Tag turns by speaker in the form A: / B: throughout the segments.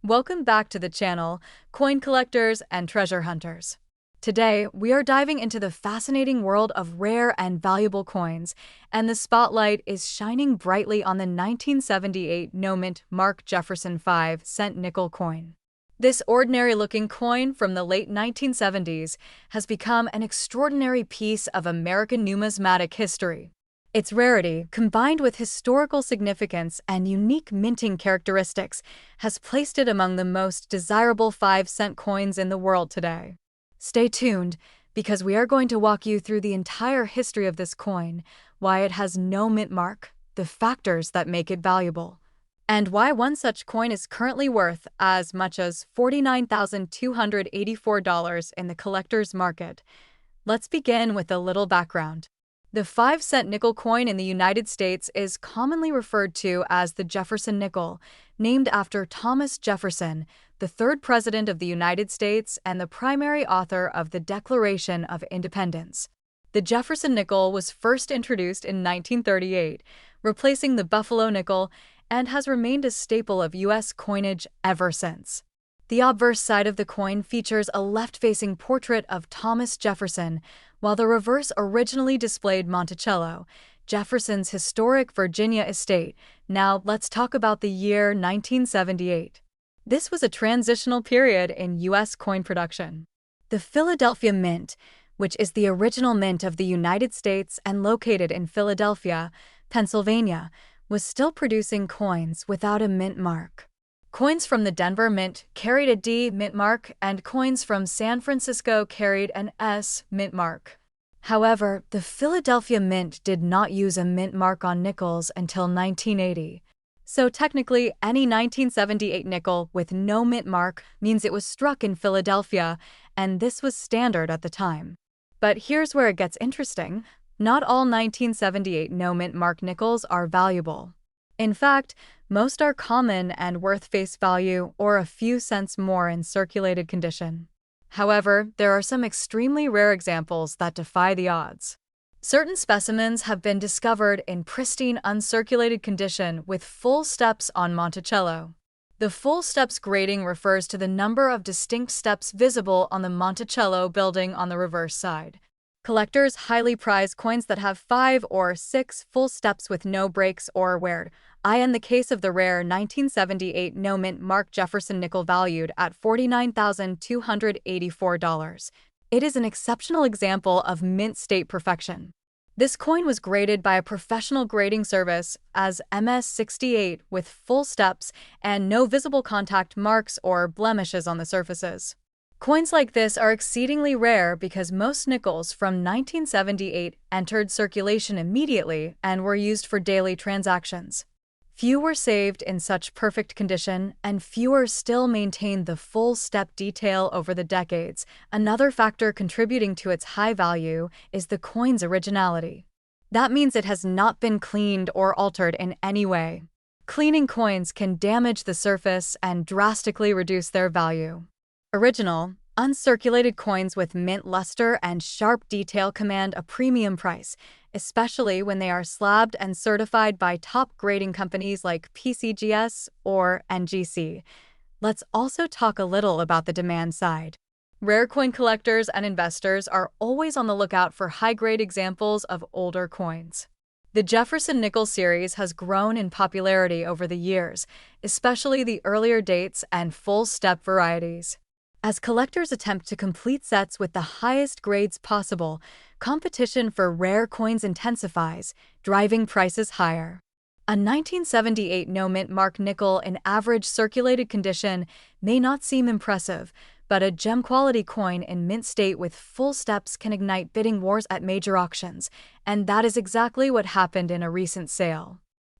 A: Welcome back to the channel, coin collectors and treasure hunters. Today, we are diving into the fascinating world of rare and valuable coins, and the spotlight is shining brightly on the 1978 no-mint Mark Jefferson 5-cent nickel coin. This ordinary-looking coin from the late 1970s has become an extraordinary piece of American numismatic history. Its rarity, combined with historical significance and unique minting characteristics, has placed it among the most desirable 5-cent coins in the world today. Stay tuned, because we are going to walk you through the entire history of this coin, why it has no mint mark, the factors that make it valuable, and why one such coin is currently worth as much as $49,284 in the collector's market. Let's begin with a little background. The 5-cent nickel coin in the United States is commonly referred to as the Jefferson nickel, named after Thomas Jefferson, the third president of the United States and the primary author of the Declaration of Independence. The Jefferson nickel was first introduced in 1938, replacing the Buffalo nickel, and has remained a staple of U.S. coinage ever since. The obverse side of the coin features a left-facing portrait of Thomas Jefferson, while the reverse originally displayed Monticello, Jefferson's historic Virginia estate. Now, let's talk about the year 1978. This was a transitional period in U.S. coin production. The Philadelphia Mint, which is the original mint of the United States and located in Philadelphia, Pennsylvania, was still producing coins without a mint mark. Coins from the Denver Mint carried a D mint mark, and coins from San Francisco carried an S mint mark. However, the Philadelphia Mint did not use a mint mark on nickels until 1980. So technically, any 1978 nickel with no mint mark means it was struck in Philadelphia, and this was standard at the time. But here's where it gets interesting. Not all 1978 no mint mark nickels are valuable. In fact, most are common and worth face value or a few cents more in circulated condition. However, there are some extremely rare examples that defy the odds. Certain specimens have been discovered in pristine uncirculated condition with full steps on Monticello. The full steps grading refers to the number of distinct steps visible on the Monticello building on the reverse side. Collectors highly prize coins that have 5 or 6 full steps with no breaks or wear. In the case of the rare 1978 no-mint Mark Jefferson nickel valued at $49,284. It is an exceptional example of mint state perfection. This coin was graded by a professional grading service as MS-68 with full steps and no visible contact marks or blemishes on the surfaces. Coins like this are exceedingly rare because most nickels from 1978 entered circulation immediately and were used for daily transactions. Few were saved in such perfect condition, and fewer still maintained the full step detail over the decades. Another factor contributing to its high value is the coin's originality. That means it has not been cleaned or altered in any way. Cleaning coins can damage the surface and drastically reduce their value. Original, uncirculated coins with mint luster and sharp detail command a premium price, especially when they are slabbed and certified by top grading companies like PCGS or NGC. Let's also talk a little about the demand side. Rare coin collectors and investors are always on the lookout for high-grade examples of older coins. The Jefferson nickel series has grown in popularity over the years, especially the earlier dates and full-step varieties. As collectors attempt to complete sets with the highest grades possible, competition for rare coins intensifies, driving prices higher. A 1978 no-mint mark nickel in average circulated condition may not seem impressive, but a gem-quality coin in mint state with full steps can ignite bidding wars at major auctions, and that is exactly what happened in a recent sale.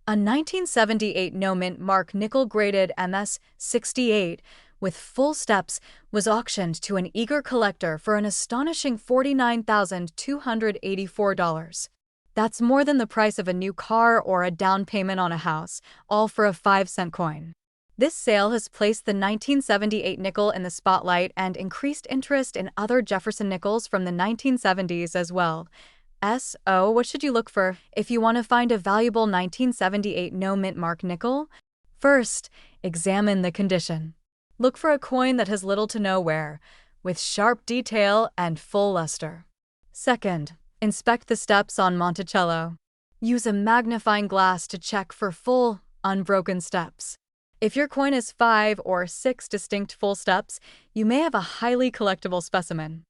A: A 1978 no-mint mark nickel graded MS-68 with full steps was auctioned to an eager collector for an astonishing $49,284. That's more than the price of a new car or a down payment on a house, all for a 5-cent coin. This sale has placed the 1978 nickel in the spotlight and increased interest in other Jefferson nickels from the 1970s as well. What should you look for if you want to find a valuable 1978 no mint mark nickel? First, examine the condition. Look for a coin that has little to no wear, with sharp detail and full luster. Second, inspect the steps on Monticello. Use a magnifying glass to check for full, unbroken steps. If your coin has 5 or 6 distinct full steps, you may have a highly collectible specimen.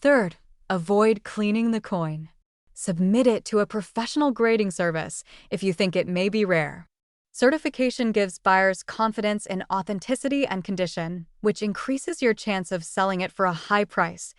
A: Third, avoid cleaning the coin. Submit it to a professional grading service if you think it may be rare. Certification gives buyers confidence in authenticity and condition, which increases your chance of selling it for a high price.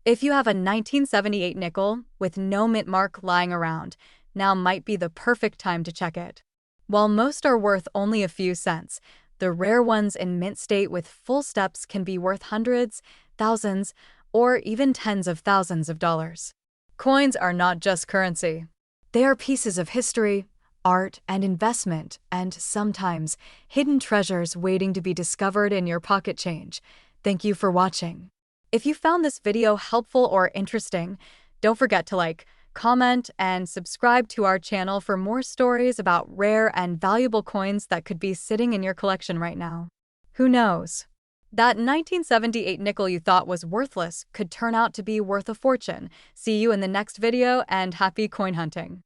A: If you have a 1978 nickel with no mint mark lying around, now might be the perfect time to check it. While most are worth only a few cents, the rare ones in mint state with full steps can be worth hundreds, thousands, or even tens of thousands of dollars. Coins are not just currency. They are pieces of history, art, and investment, and sometimes hidden treasures waiting to be discovered in your pocket change. Thank you for watching. If you found this video helpful or interesting, don't forget to like, comment, and subscribe to our channel for more stories about rare and valuable coins that could be sitting in your collection right now. Who knows? That 1978 nickel you thought was worthless could turn out to be worth a fortune. See you in the next video, and happy coin hunting!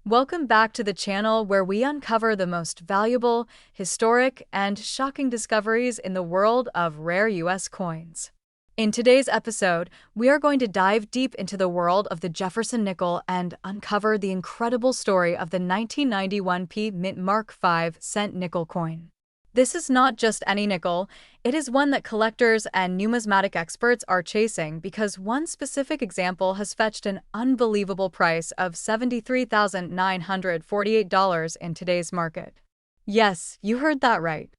A: Welcome back to the channel where we uncover the most valuable, historic, and shocking discoveries in the world of rare U.S. coins. In today's episode, we are going to dive deep into the world of the Jefferson nickel and uncover the incredible story of the 1991 Mint Mark 5-cent nickel coin. This is not just any nickel, it is one that collectors and numismatic experts are chasing because one specific example has fetched an unbelievable price of $73,948 in today's market. Yes, you heard that right.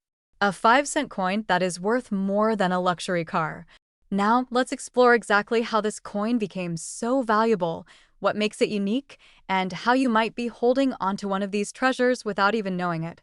A: A 5-cent coin that is worth more than a luxury car. Now, let's explore exactly how this coin became so valuable, what makes it unique, and how you might be holding onto one of these treasures without even knowing it.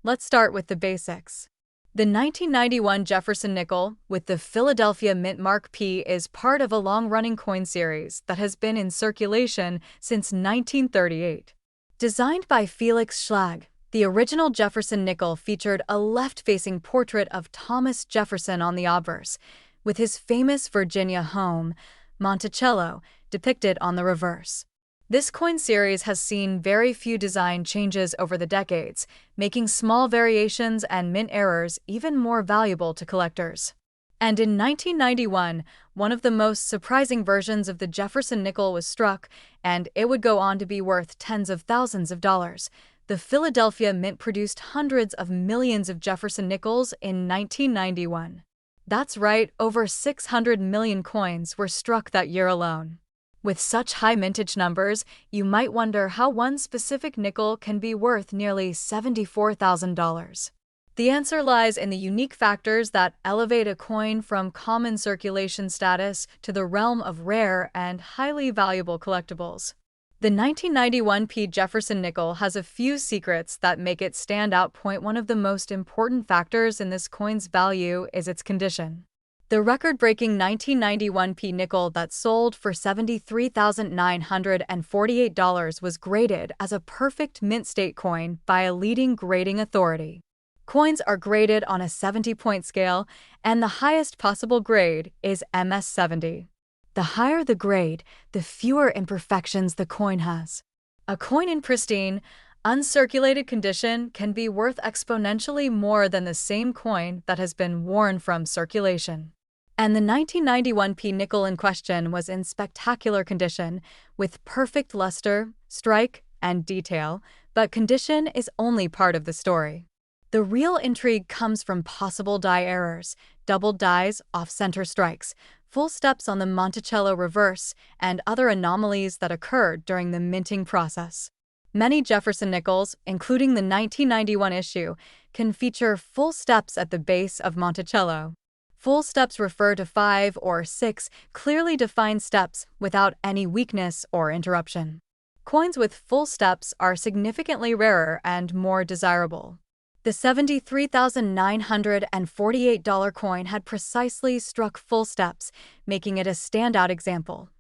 A: Let's start with the basics. The 1991 Jefferson nickel with the Philadelphia Mint Mark P is part of a long-running coin series that has been in circulation since 1938. Designed by Felix Schlag, the original Jefferson nickel featured a left-facing portrait of Thomas Jefferson on the obverse, with his famous Virginia home, Monticello, depicted on the reverse. This coin series has seen very few design changes over the decades, making small variations and mint errors even more valuable to collectors. And in 1991, one of the most surprising versions of the Jefferson nickel was struck, and it would go on to be worth tens of thousands of dollars. The Philadelphia Mint produced hundreds of millions of Jefferson nickels in 1991. That's right, over 600 million coins were struck that year alone. With such high mintage numbers, you might wonder how one specific nickel can be worth nearly $74,000. The answer lies in the unique factors that elevate a coin from common circulation status to the realm of rare and highly valuable collectibles. The 1991 Jefferson nickel has a few secrets that make it stand out. One of the most important factors in this coin's value is its condition. The record-breaking 1991 nickel that sold for $73,948 was graded as a perfect mint state coin by a leading grading authority. Coins are graded on a 70-point scale, and the highest possible grade is MS-70. The higher the grade, the fewer imperfections the coin has. A coin in pristine, uncirculated condition can be worth exponentially more than the same coin that has been worn from circulation. And the 1991 nickel in question was in spectacular condition, with perfect luster, strike, and detail, but condition is only part of the story. The real intrigue comes from possible die errors, doubled dies, off-center strikes, full steps on the Monticello reverse, and other anomalies that occurred during the minting process. Many Jefferson nickels, including the 1991 issue, can feature full steps at the base of Monticello. Full steps refer to 5 or 6 clearly defined steps without any weakness or interruption. Coins with full steps are significantly rarer and more desirable. The $73,948 coin had precisely struck full steps, making it a standout example.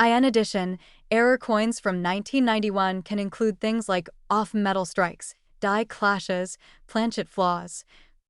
A: In addition, error coins from 1991 can include things like off-metal strikes, die clashes, planchet flaws.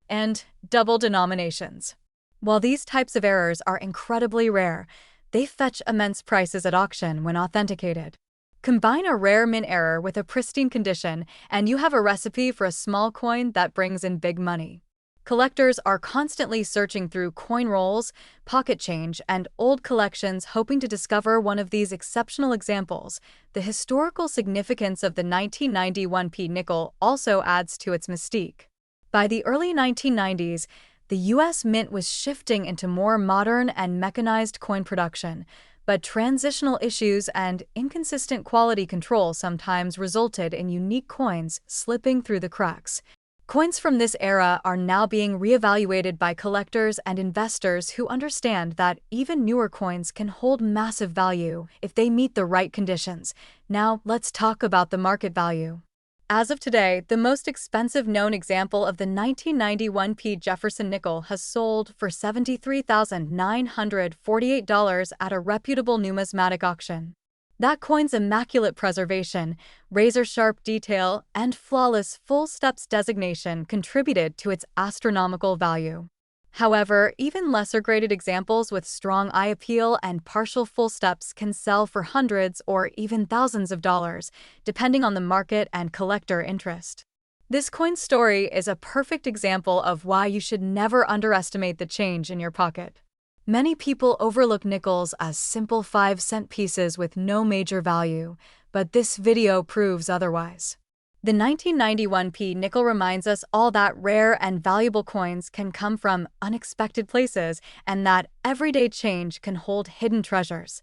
A: and double denominations. While these types of errors are incredibly rare, they fetch immense prices at auction when authenticated. Combine a rare mint error with a pristine condition, and you have a recipe for a small coin that brings in big money. Collectors are constantly searching through coin rolls, pocket change, and old collections hoping to discover one of these exceptional examples. The historical significance of the 1991p nickel also adds to its mystique. By the early 1990s, the U.S. Mint was shifting into more modern and mechanized coin production, but transitional issues and inconsistent quality control sometimes resulted in unique coins slipping through the cracks. Coins from this era are now being reevaluated by collectors and investors who understand that even newer coins can hold massive value if they meet the right conditions. Now, let's talk about the market value. As of today, the most expensive known example of the 1991p Jefferson nickel has sold for $73,948 at a reputable numismatic auction. That coin's immaculate preservation, razor-sharp detail, and flawless full steps designation contributed to its astronomical value. However, even lesser-graded examples with strong eye appeal and partial full steps can sell for hundreds or even thousands of dollars, depending on the market and collector interest. This coin's story is a perfect example of why you should never underestimate the change in your pocket. Many people overlook nickels as simple 5-cent pieces with no major value, but this video proves otherwise. The 1991p nickel reminds us all that rare and valuable coins can come from unexpected places and that everyday change can hold hidden treasures.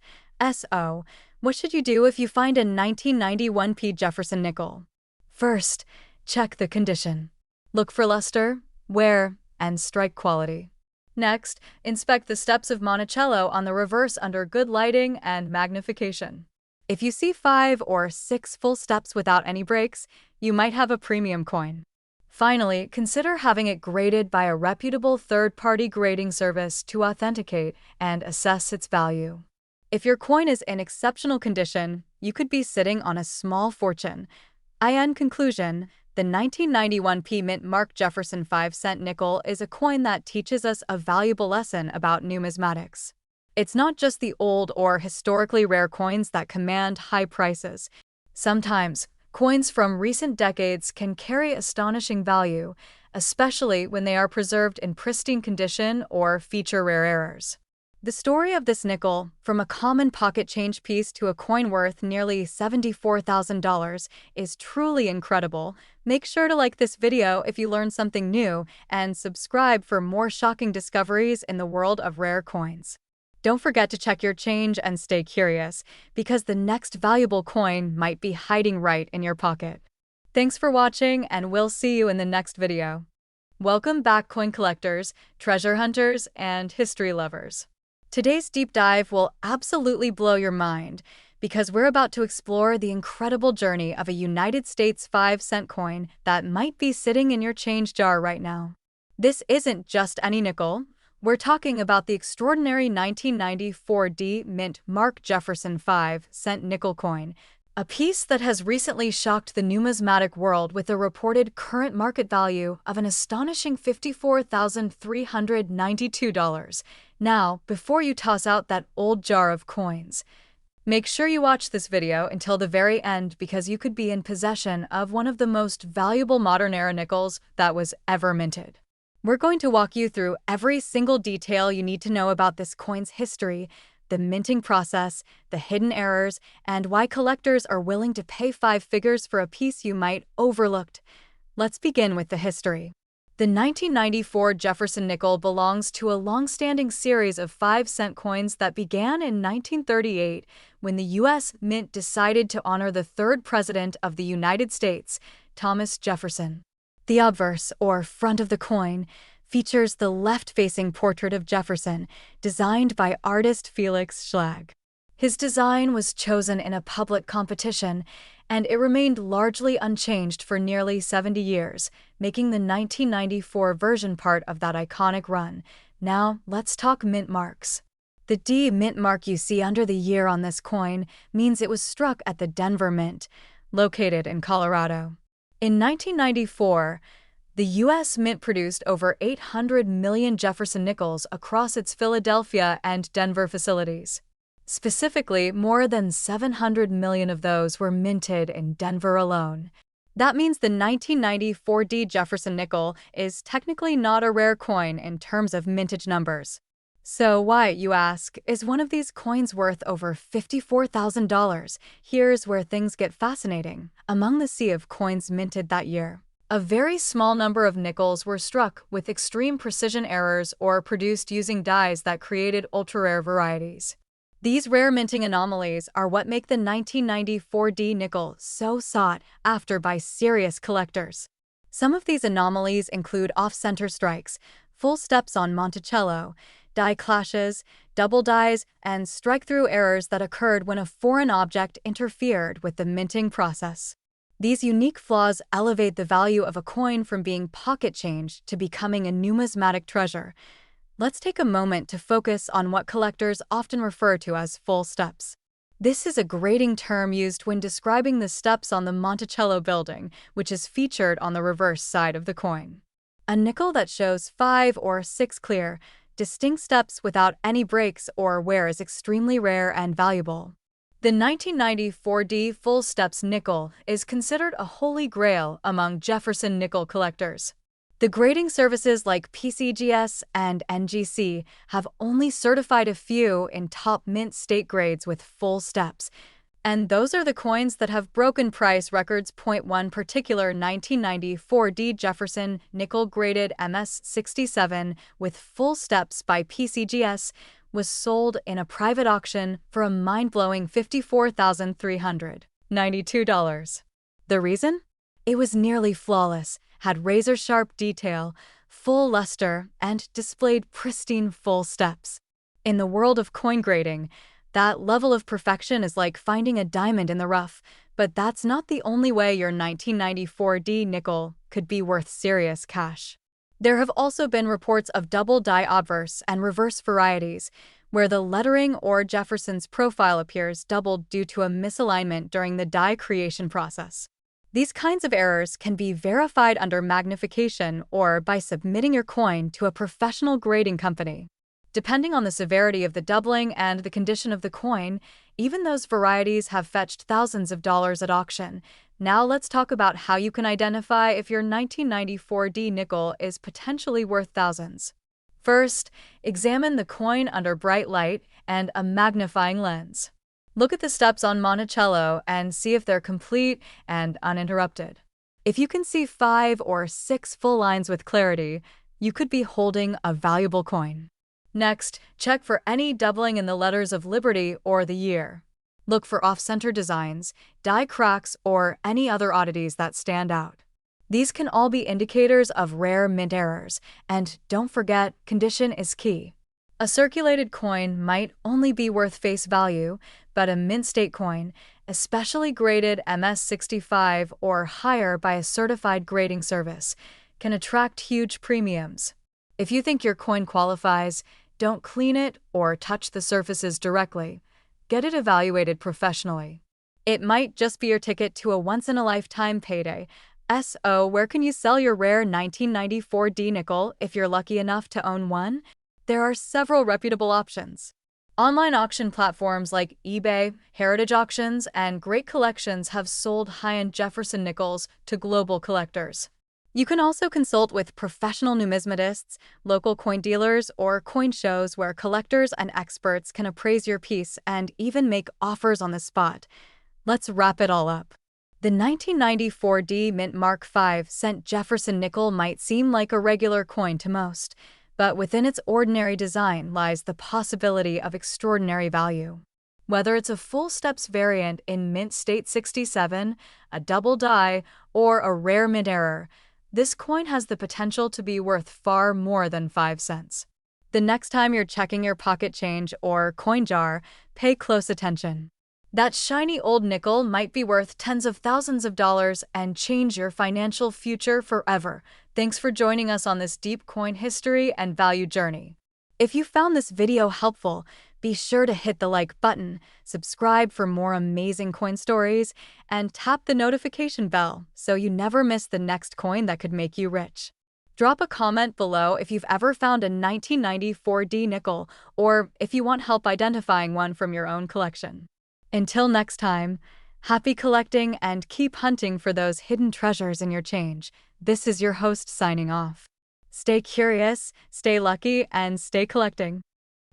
A: So, what should you do if you find a 1991p Jefferson nickel? First, check the condition. Look for luster, wear, and strike quality. Next, inspect the steps of Monticello on the reverse under good lighting and magnification. If you see 5 or 6 full steps without any breaks, you might have a premium coin. Finally, consider having it graded by a reputable third-party grading service to authenticate and assess its value. If your coin is in exceptional condition, you could be sitting on a small fortune. In conclusion, the 1991p Mint Mark Jefferson 5-cent nickel is a coin that teaches us a valuable lesson about numismatics. It's not just the old or historically rare coins that command high prices. Sometimes, coins from recent decades can carry astonishing value, especially when they are preserved in pristine condition or feature rare errors. The story of this nickel, from a common pocket change piece to a coin worth nearly $74,000, is truly incredible. Make sure to like this video if you learned something new and subscribe for more shocking discoveries in the world of rare coins. Don't forget to check your change and stay curious, because the next valuable coin might be hiding right in your pocket. Thanks for watching, and we'll see you in the next video. Welcome back, coin collectors, treasure hunters, and history lovers. Today's deep dive will absolutely blow your mind, because we're about to explore the incredible journey of a United States 5-cent coin that might be sitting in your change jar right now. This isn't just any nickel. We're talking about the extraordinary 1994D Mint Mark Jefferson 5-cent nickel coin, a piece that has recently shocked the numismatic world with a reported current market value of an astonishing $54,392. Now, before you toss out that old jar of coins, make sure you watch this video until the very end, because you could be in possession of one of the most valuable modern-era nickels that was ever minted. We're going to walk you through every single detail you need to know about this coin's history, the minting process, the hidden errors, and why collectors are willing to pay 5 figures for a piece you might overlooked. Let's begin with the history. The 1994 Jefferson nickel belongs to a long-standing series of 5-cent coins that began in 1938 when the U.S. Mint decided to honor the third president of the United States, Thomas Jefferson. The obverse, or front of the coin, features the left-facing portrait of Jefferson, designed by artist Felix Schlag. His design was chosen in a public competition, and it remained largely unchanged for nearly 70 years, making the 1994 version part of that iconic run. Now, let's talk mint marks. The D mint mark you see under the year on this coin means it was struck at the Denver Mint, located in Colorado. In 1994, The U.S. Mint produced over 800 million Jefferson nickels across its Philadelphia and Denver facilities. Specifically, more than 700 million of those were minted in Denver alone. That means the 1994 Jefferson nickel is technically not a rare coin in terms of mintage numbers. So why, you ask, is one of these coins worth over $54,000? Here's where things get fascinating. Among the sea of coins minted that year, a very small number of nickels were struck with extreme precision errors or produced using dyes that created ultra-rare varieties. These rare minting anomalies are what make the 1994 nickel so sought after by serious collectors. Some of these anomalies include off-center strikes, full steps on Monticello, die clashes, double dies, and strike-through errors that occurred when a foreign object interfered with the minting process. These unique flaws elevate the value of a coin from being pocket change to becoming a numismatic treasure. Let's take a moment to focus on what collectors often refer to as full steps. This is a grading term used when describing the steps on the Monticello building, which is featured on the reverse side of the coin. A nickel that shows 5 or 6 clear, distinct steps without any breaks or wear is extremely rare and valuable. The 1994 full steps nickel is considered a holy grail among Jefferson nickel collectors. The grading services like PCGS and NGC have only certified a few in top mint state grades with full steps, and those are the coins that have broken price records. One particular 1994 Jefferson nickel graded MS67 with full steps by PCGS was sold in a private auction for a mind-blowing $54,392. The reason? It was nearly flawless, had razor-sharp detail, full luster, and displayed pristine full steps. In the world of coin grading, that level of perfection is like finding a diamond in the rough, but that's not the only way your 1994 nickel could be worth serious cash. There have also been reports of double die obverse and reverse varieties, where the lettering or Jefferson's profile appears doubled due to a misalignment during the die creation process. These kinds of errors can be verified under magnification or by submitting your coin to a professional grading company. Depending on the severity of the doubling and the condition of the coin, even those varieties have fetched thousands of dollars at auction. Now let's talk about how you can identify if your 1994 nickel is potentially worth thousands. First, examine the coin under bright light and a magnifying lens. Look at the steps on Monticello and see if they're complete and uninterrupted. If you can see 5 or 6 full lines with clarity, you could be holding a valuable coin. Next, check for any doubling in the letters of Liberty or the year. Look for off-center designs, die cracks, or any other oddities that stand out. These can all be indicators of rare mint errors, and don't forget, condition is key. A circulated coin might only be worth face value, but a mint state coin, especially graded MS65 or higher by a certified grading service, can attract huge premiums. If you think your coin qualifies, don't clean it or touch the surfaces directly. Get it evaluated professionally. It might just be your ticket to a once-in-a-lifetime payday. So, where can you sell your rare 1994 nickel if you're lucky enough to own one? There are several reputable options. Online auction platforms like eBay, Heritage Auctions, and Great Collections have sold high-end Jefferson nickels to global collectors. You can also consult with professional numismatists, local coin dealers, or coin shows where collectors and experts can appraise your piece and even make offers on the spot. Let's wrap it all up. The 1994 Mint Mark 5-cent Jefferson nickel might seem like a regular coin to most, but within its ordinary design lies the possibility of extraordinary value. Whether it's a full steps variant in mint state 67, a double die, or a rare mint error, this coin has the potential to be worth far more than 5 cents. The next time you're checking your pocket change or coin jar, pay close attention. That shiny old nickel might be worth tens of thousands of dollars and change your financial future forever. Thanks for joining us on this deep coin history and value journey. If you found this video helpful, Be sure to hit the like button, subscribe for more amazing coin stories, and tap the notification bell so you never miss the next coin that could make you rich. Drop a comment below if you've ever found a 1994D nickel, or if you want help identifying one from your own collection. Until next time, happy collecting and keep hunting for those hidden treasures in your change. This is your host signing off. Stay curious, stay lucky, and stay collecting.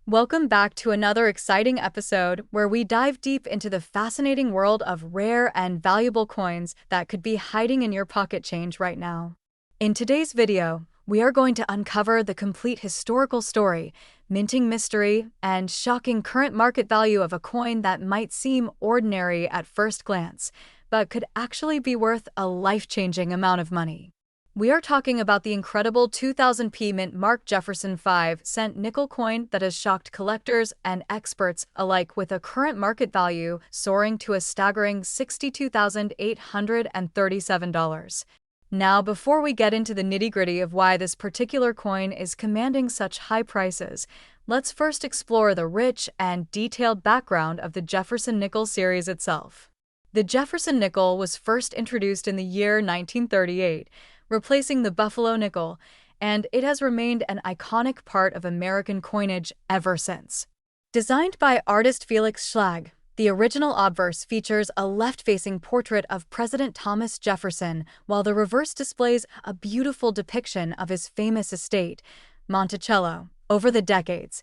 A: Welcome back to another exciting episode where we dive deep into the fascinating world of rare and valuable coins that could be hiding in your pocket change right now. In today's video, we are going to uncover the complete historical story, minting mystery, and shocking current market value of a coin that might seem ordinary at first glance, but could actually be worth a life-changing amount of money. We are talking about the incredible 2000p mint Mark Jefferson 5-cent nickel coin that has shocked collectors and experts alike, with a current market value soaring to a staggering $62,837. Now, before we get into the nitty-gritty of why this particular coin is commanding such high prices, let's first explore the rich and detailed background of the Jefferson nickel series itself. The Jefferson nickel was first introduced in the year 1938, replacing the Buffalo nickel, and it has remained an iconic part of American coinage ever since. Designed by artist Felix Schlag, the original obverse features a left-facing portrait of President Thomas Jefferson, while the reverse displays a beautiful depiction of his famous estate, Monticello. Over the decades,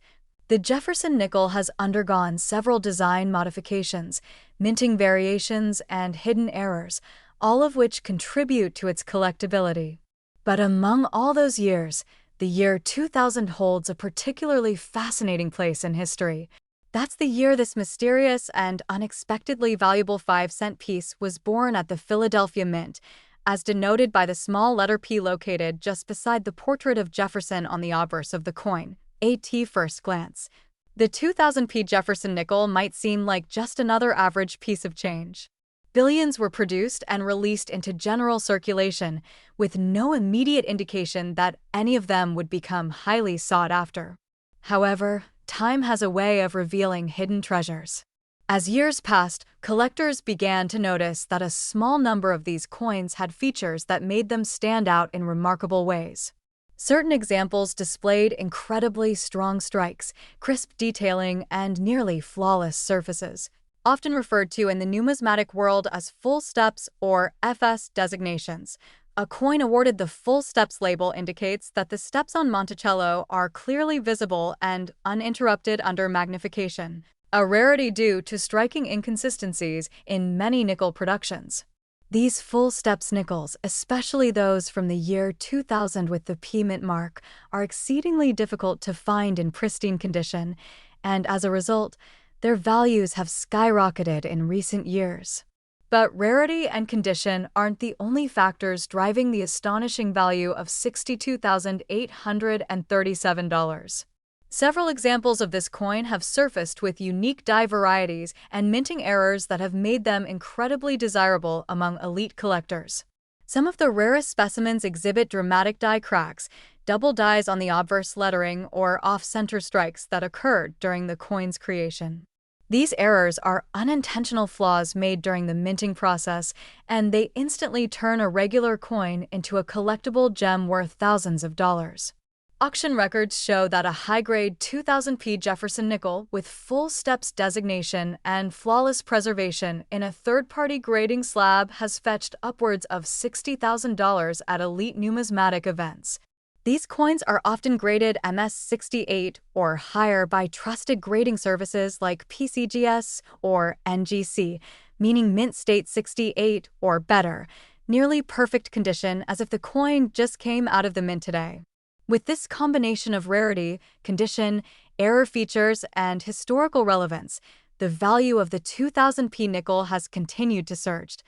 A: the Jefferson nickel has undergone several design modifications, minting variations, and hidden errors, all of which contribute to its collectability. But among all those years, the year 2000 holds a particularly fascinating place in history. That's the year this mysterious and unexpectedly valuable 5-cent piece was born at the Philadelphia Mint, as denoted by the small letter P located just beside the portrait of Jefferson on the obverse of the coin. At first glance, the 2000p Jefferson nickel might seem like just another average piece of change. Billions were produced and released into general circulation, with no immediate indication that any of them would become highly sought after. However, time has a way of revealing hidden treasures. As years passed, collectors began to notice that a small number of these coins had features that made them stand out in remarkable ways. Certain examples displayed incredibly strong strikes, crisp detailing, and nearly flawless surfaces, often referred to in the numismatic world as full steps or FS designations. A coin awarded the full steps label indicates that the steps on Monticello are clearly visible and uninterrupted under magnification, a rarity due to striking inconsistencies in many nickel productions. These full steps nickels, especially those from the year 2000 with the P mint mark, are exceedingly difficult to find in pristine condition, and as a result, their values have skyrocketed in recent years. But rarity and condition aren't the only factors driving the astonishing value of $62,837. Several examples of this coin have surfaced with unique die varieties and minting errors that have made them incredibly desirable among elite collectors. Some of the rarest specimens exhibit dramatic die cracks, double dies on the obverse lettering, or off-center strikes that occurred during the coin's creation. These errors are unintentional flaws made during the minting process, and they instantly turn a regular coin into a collectible gem worth thousands of dollars. Auction records show that a high-grade 2000p Jefferson nickel with full steps designation and flawless preservation in a third-party grading slab has fetched upwards of $60,000 at elite numismatic events. These coins are often graded MS68 or higher by trusted grading services like PCGS or NGC, meaning mint state 68 or better, nearly perfect condition, as if the coin just came out of the mint today. With this combination of rarity, condition, error features, and historical relevance, the value of the 2000p nickel has continued to surge.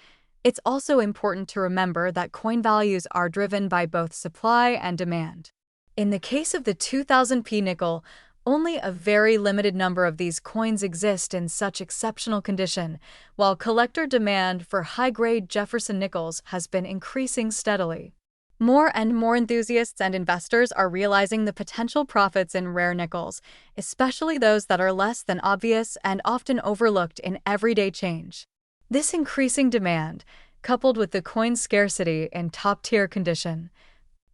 A: It's also important to remember that coin values are driven by both supply and demand. In the case of the 2000p nickel, only a very limited number of these coins exist in such exceptional condition, while collector demand for high-grade Jefferson nickels has been increasing steadily. More and more enthusiasts and investors are realizing the potential profits in rare nickels, especially those that are less than obvious and often overlooked in everyday change. This increasing demand, coupled with the coin's scarcity in top-tier condition,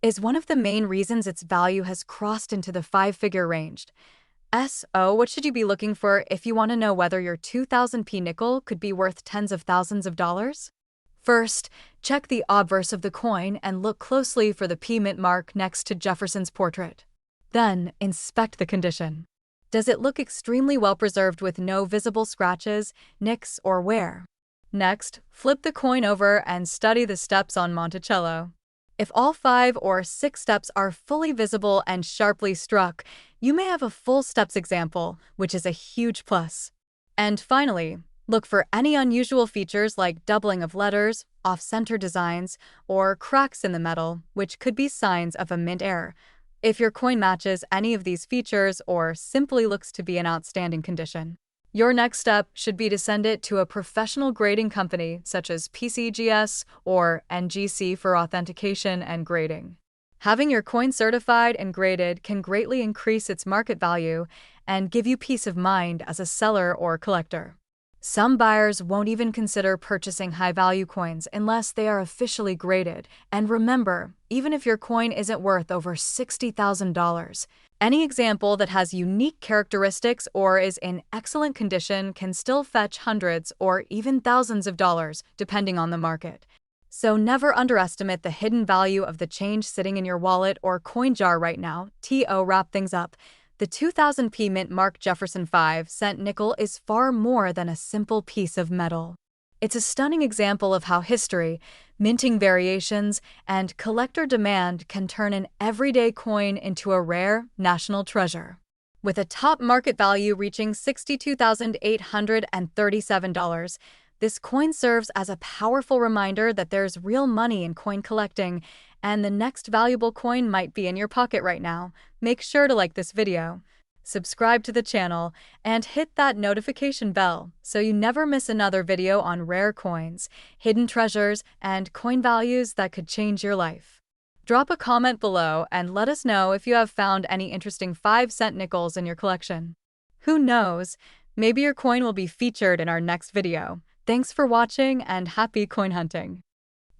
A: is one of the main reasons its value has crossed into the five-figure range. So, what should you be looking for if you want to know whether your 2000p nickel could be worth tens of thousands of dollars? First, check the obverse of the coin and look closely for the P mint mark next to Jefferson's portrait. Then, inspect the condition. Does it look extremely well preserved with no visible scratches, nicks, or wear? Next, flip the coin over and study the steps on Monticello. If all 5 or 6 steps are fully visible and sharply struck, you may have a full steps example, which is a huge plus. And finally, look for any unusual features like doubling of letters, off-center designs, or cracks in the metal, which could be signs of a mint error. If your coin matches any of these features or simply looks to be in outstanding condition, your next step should be to send it to a professional grading company such as PCGS or NGC for authentication and grading. Having your coin certified and graded can greatly increase its market value and give you peace of mind as a seller or collector. Some buyers won't even consider purchasing high-value coins unless they are officially graded. And remember, even if your coin isn't worth over $60,000, any example that has unique characteristics or is in excellent condition can still fetch hundreds or even thousands of dollars, depending on the market. So never underestimate the hidden value of the change sitting in your wallet or coin jar right now. To wrap things up, the 2000p mint mark Jefferson 5-cent nickel is far more than a simple piece of metal. It's a stunning example of how history, minting variations, and collector demand can turn an everyday coin into a rare national treasure. With a top market value reaching $62,837, this coin serves as a powerful reminder that there's real money in coin collecting, and the next valuable coin might be in your pocket right now. Make sure to like this video, subscribe to the channel, and hit that notification bell so you never miss another video on rare coins, hidden treasures, and coin values that could change your life. Drop a comment below and let us know if you have found any interesting 5-cent nickels in your collection. Who knows, maybe your coin will be featured in our next video. Thanks for watching and happy coin hunting!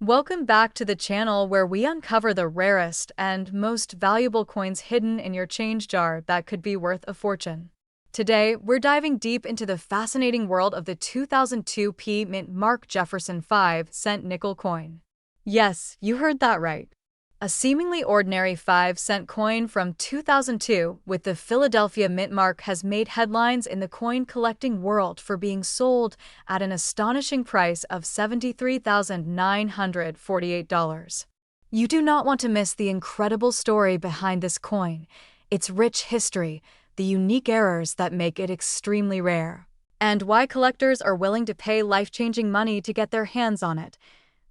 A: Welcome back to the channel where we uncover the rarest and most valuable coins hidden in your change jar that could be worth a fortune. Today, we're diving deep into the fascinating world of the 2002p mint mark Jefferson 5-cent nickel coin. Yes, you heard that right. A seemingly ordinary 5-cent coin from 2002 with the Philadelphia mint mark has made headlines in the coin collecting world for being sold at an astonishing price of $73,948. You do not want to miss the incredible story behind this coin, its rich history, the unique errors that make it extremely rare, and why collectors are willing to pay life-changing money to get their hands on it.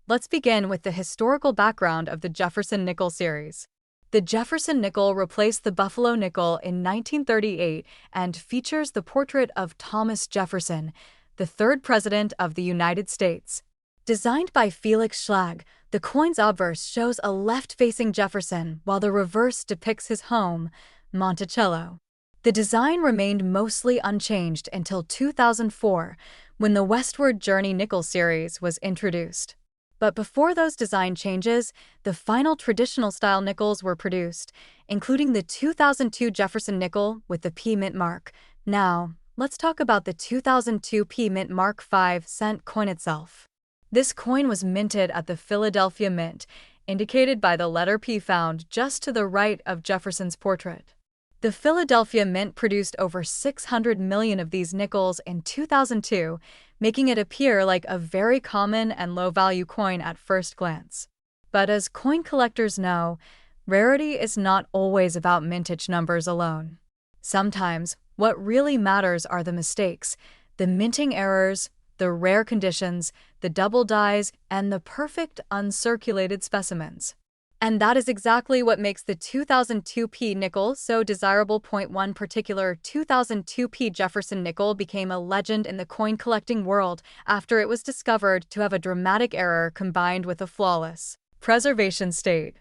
A: Let's begin with the historical background of the Jefferson nickel series. The Jefferson nickel replaced the Buffalo nickel in 1938 and features the portrait of Thomas Jefferson, the third president of the United States. Designed by Felix Schlag, the coin's obverse shows a left-facing Jefferson while the reverse depicts his home, Monticello. The design remained mostly unchanged until 2004, when the Westward Journey nickel series was introduced. But before those design changes, the final traditional-style nickels were produced, including the 2002 Jefferson nickel with the P mint mark. Now, let's talk about the 2002 P mint mark 5-cent coin itself. This coin was minted at the Philadelphia Mint, indicated by the letter P found just to the right of Jefferson's portrait. The Philadelphia Mint produced over 600 million of these nickels in 2002, making it appear like a very common and low-value coin at first glance. But as coin collectors know, rarity is not always about mintage numbers alone. Sometimes, what really matters are the mistakes, the minting errors, the rare conditions, the double dyes, and the perfect uncirculated specimens. And that is exactly what makes the 2002p nickel so desirable. One particular 2002p Jefferson nickel became a legend in the coin collecting world after it was discovered to have a dramatic error combined with a flawless preservation state.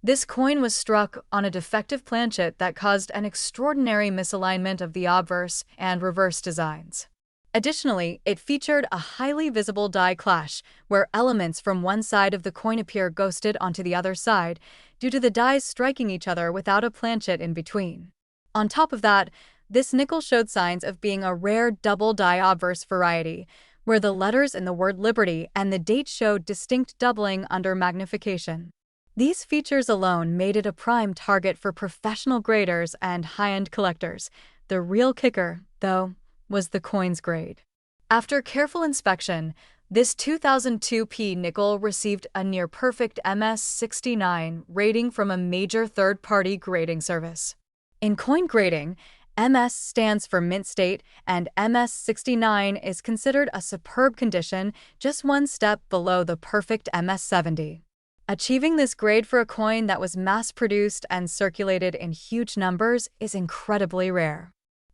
A: This coin was struck on a defective planchet that caused an extraordinary misalignment of the obverse and reverse designs. Additionally, it featured a highly visible die clash, where elements from one side of the coin appear ghosted onto the other side due to the dies striking each other without a planchet in between. On top of that, this nickel showed signs of being a rare double die obverse variety, where the letters in the word Liberty and the date showed distinct doubling under magnification. These features alone made it a prime target for professional graders and high-end collectors. The real kicker, though, was the coin's grade. After careful inspection, this 2002 P nickel received a near-perfect MS69 rating from a major third-party grading service. In coin grading, MS stands for mint state, and MS69 is considered a superb condition, just one step below the perfect MS70. Achieving this grade for a coin that was mass-produced and circulated in huge numbers is incredibly rare.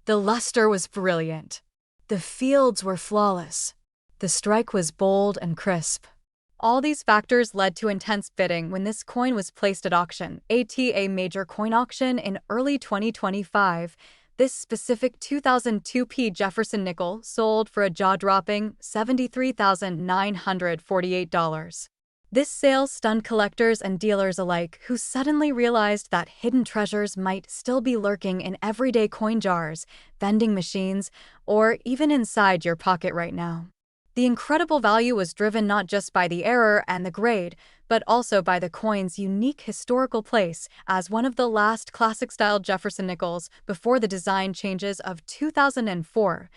A: The luster was brilliant. The fields were flawless. The strike was bold and crisp. All these factors led to intense bidding when this coin was placed at auction, at a major coin auction in early 2025. This specific 2002 P Jefferson nickel sold for a jaw-dropping $73,948. This sale stunned collectors and dealers alike, who suddenly realized that hidden treasures might still be lurking in everyday coin jars, vending machines, or even inside your pocket right now. The incredible value was driven not just by the error and the grade, but also by the coin's unique historical place as one of the last classic-style Jefferson nickels before the design changes of 2004.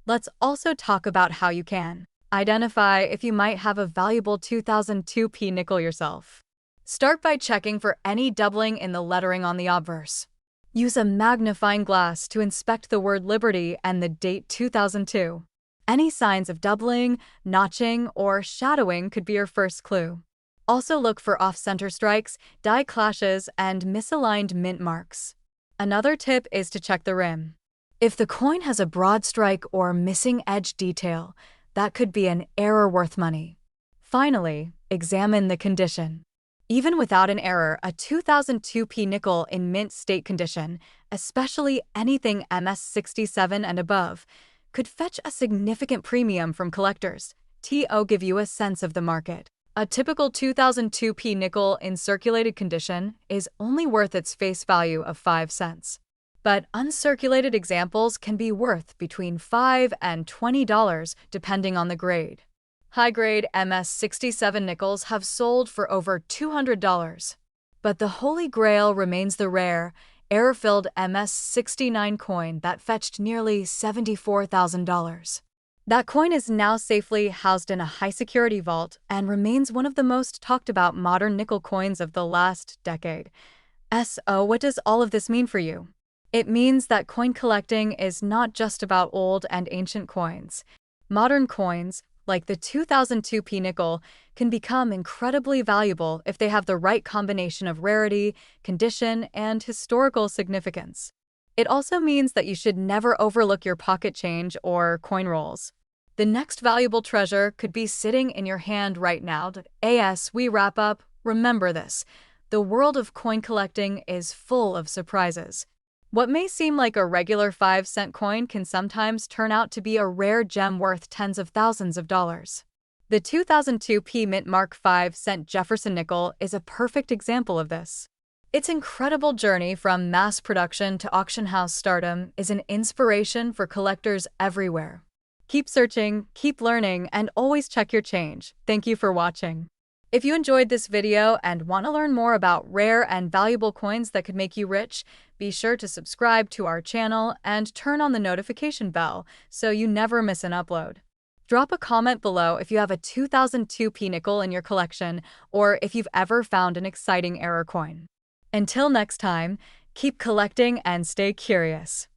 A: Let's also talk about how you can identify if you might have a valuable 2002 P nickel yourself. Start by checking for any doubling in the lettering on the obverse. Use a magnifying glass to inspect the word Liberty and the date 2002. Any signs of doubling, notching, or shadowing could be your first clue. Also look for off-center strikes, die clashes, and misaligned mint marks. Another tip is to check the rim. If the coin has a broad strike or missing edge detail, that could be an error worth money. Finally, examine the condition. Even without an error, a 2002 P nickel in mint state condition, especially anything MS67 and above, could fetch a significant premium from collectors. To give you a sense of the market. A typical 2002 P nickel in circulated condition is only worth its face value of 5 cents. But uncirculated examples can be worth between $5 and $20 depending on the grade. High-grade MS67 nickels have sold for over $200. But the holy grail remains the rare, error-filled MS69 coin that fetched nearly $74,000. That coin is now safely housed in a high-security vault and remains one of the most talked-about modern nickel coins of the last decade. So, what does all of this mean for you? It means that coin collecting is not just about old and ancient coins. Modern coins, like the 2002 P nickel, can become incredibly valuable if they have the right combination of rarity, condition, and historical significance. It also means that you should never overlook your pocket change or coin rolls. The next valuable treasure could be sitting in your hand right now. As we wrap up, remember this: the world of coin collecting is full of surprises. What may seem like a regular 5-cent coin can sometimes turn out to be a rare gem worth tens of thousands of dollars. The 2002 P Mint Mark 5-cent Jefferson nickel is a perfect example of this. Its incredible journey from mass production to auction house stardom is an inspiration for collectors everywhere. Keep searching, keep learning, and always check your change. Thank you for watching. If you enjoyed this video and want to learn more about rare and valuable coins that could make you rich, be sure to subscribe to our channel and turn on the notification bell so you never miss an upload. Drop a comment below if you have a 2002 P nickel in your collection or if you've ever found an exciting error coin. Until next time, keep collecting and stay curious.